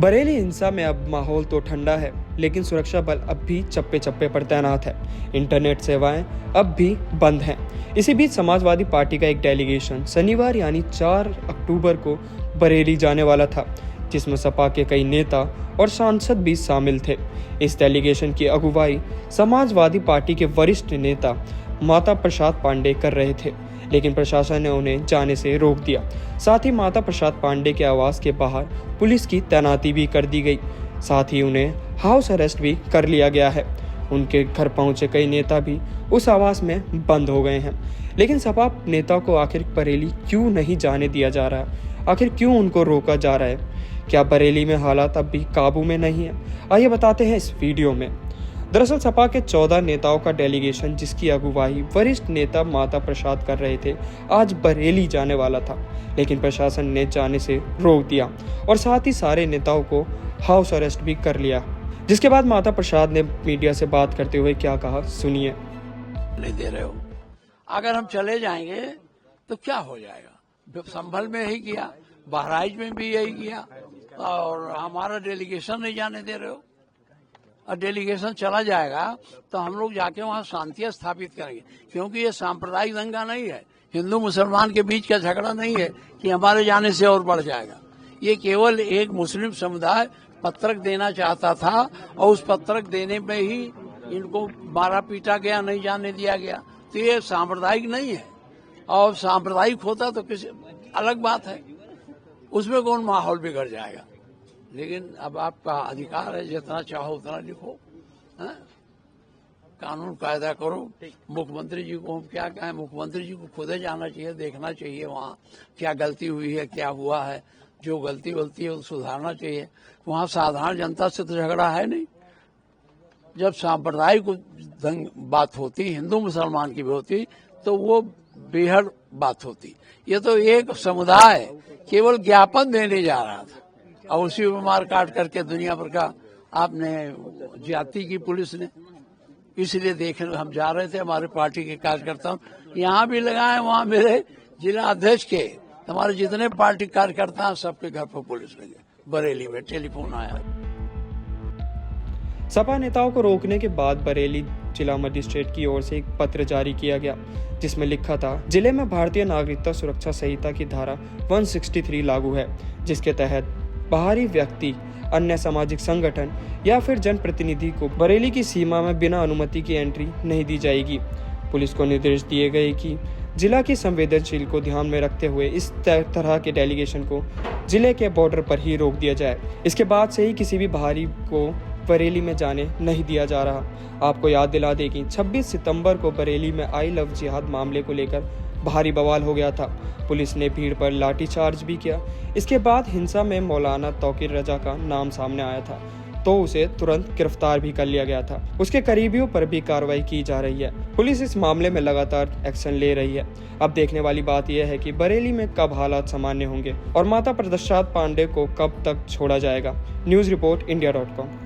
बरेली हिंसा में अब माहौल तो ठंडा है, लेकिन सुरक्षा बल अब भी चप्पे चप्पे पर तैनात है। इंटरनेट सेवाएं अब भी बंद हैं। इसी बीच समाजवादी पार्टी का एक डेलीगेशन शनिवार यानी 4 अक्टूबर को बरेली जाने वाला था, जिसमें सपा के कई नेता और सांसद भी शामिल थे। इस डेलीगेशन की अगुवाई समाजवादी पार्टी के वरिष्ठ नेता माता प्रसाद पांडे कर रहे थे, लेकिन प्रशासन ने उन्हें जाने से रोक दिया। साथ ही माता प्रसाद पांडे के आवास के बाहर पुलिस की तैनाती भी कर दी गई। साथ ही उन्हें हाउस अरेस्ट भी कर लिया गया है। उनके घर पहुंचे कई नेता भी उस आवास में बंद हो गए हैं। लेकिन सपा नेता को आखिर बरेली क्यों नहीं जाने दिया जा रहा है? आखिर क्यों उनको रोका जा रहा है? क्या बरेली में हालात अब भी काबू में नहीं है? आइए बताते हैं इस वीडियो में। दरअसल सपा के 14 नेताओं का डेलीगेशन, जिसकी अगुवाई वरिष्ठ नेता माता प्रसाद कर रहे थे, आज बरेली जाने वाला था, लेकिन प्रशासन ने जाने से रोक दिया और साथ ही सारे नेताओं को हाउस अरेस्ट भी कर लिया। जिसके बाद माता प्रसाद ने मीडिया से बात करते हुए क्या कहा, सुनिए। नहीं दे रहे हो, अगर हम चले जाएंगे तो क्या हो जाएगा? संभल में ही किया, बहराइच में भी यही किया, और हमारा डेलीगेशन नहीं जाने दे रहे हो। और डेलीगेशन चला जाएगा तो हम लोग जाके वहाँ शांति स्थापित करेंगे, क्योंकि ये सांप्रदायिक दंगा नहीं है, हिंदू मुसलमान के बीच का झगड़ा नहीं है कि हमारे जाने से और बढ़ जाएगा। ये केवल एक मुस्लिम समुदाय पत्रक देना चाहता था और उस पत्रक देने में ही इनको मारा पीटा गया, नहीं जाने दिया गया। तो ये सांप्रदायिक नहीं है, और सांप्रदायिक होता तो किसी अलग बात है, उसमें कौन माहौल बिगड़ जाएगा। लेकिन अब आपका अधिकार है, जितना चाहो उतना लिखो, कानून कायदा करो। मुख्यमंत्री जी को हम क्या कहें, मुख्यमंत्री जी को खुद जाना चाहिए, देखना चाहिए वहाँ क्या गलती हुई है, क्या हुआ है। जो गलती है वो सुधारना चाहिए। वहाँ साधारण जनता से तो झगड़ा है नहीं। जब सांप्रदायिक बात होती, हिंदू मुसलमान की भी होती, तो वो बेहद बात होती। ये तो एक समुदाय केवल ज्ञापन देने जा रहा था और उसी में मार काट करके दुनिया भर का आपने जाति की पुलिस ने। इसलिए देखने हम जा रहे थे, हमारे पार्टी के कार्यकर्ता यहाँ भी लगाए, वहाँ मेरे जिला अध्यक्ष के, हमारे जितने पार्टी कार्यकर्ता हैं सबके घर पर पुलिस लगे। बरेली में टेलीफोन आया। सपा नेताओं को रोकने के बाद बरेली जिला मजिस्ट्रेट की ओर से एक पत्र जारी किया गया, जिसमें लिखा था, जिले में भारतीय नागरिकता सुरक्षा संहिता की धारा 163 लागू है, जिसके तहत बाहरी व्यक्ति, अन्य सामाजिक संगठन या फिर जनप्रतिनिधि को बरेली की सीमा में बिना अनुमति की एंट्री नहीं दी जाएगी। पुलिस को निर्देश दिए गए कि जिला की संवेदनशील को ध्यान में रखते हुए इस तरह के डेलीगेशन को जिले के बॉर्डर पर ही रोक दिया जाए। इसके बाद से ही किसी भी बाहरी को बरेली में जाने नहीं दिया जा रहा। आपको याद दिला दें कि 26 सितंबर को बरेली में आई लव जिहाद मामले को लेकर भारी बवाल हो गया था। पुलिस ने भीड़ पर लाठीचार्ज भी किया। इसके बाद हिंसा में मौलाना तौकीर रजा का नाम सामने आया था, तो उसे तुरंत गिरफ्तार भी कर लिया गया था। उसके करीबियों पर भी कार्रवाई की जा रही है। पुलिस इस मामले में लगातार एक्शन ले रही है। अब देखने वाली बात यह है कि बरेली में कब हालात सामान्य होंगे और माता प्रसाद पांडे को कब तक छोड़ा जाएगा। News report इंडिया.com।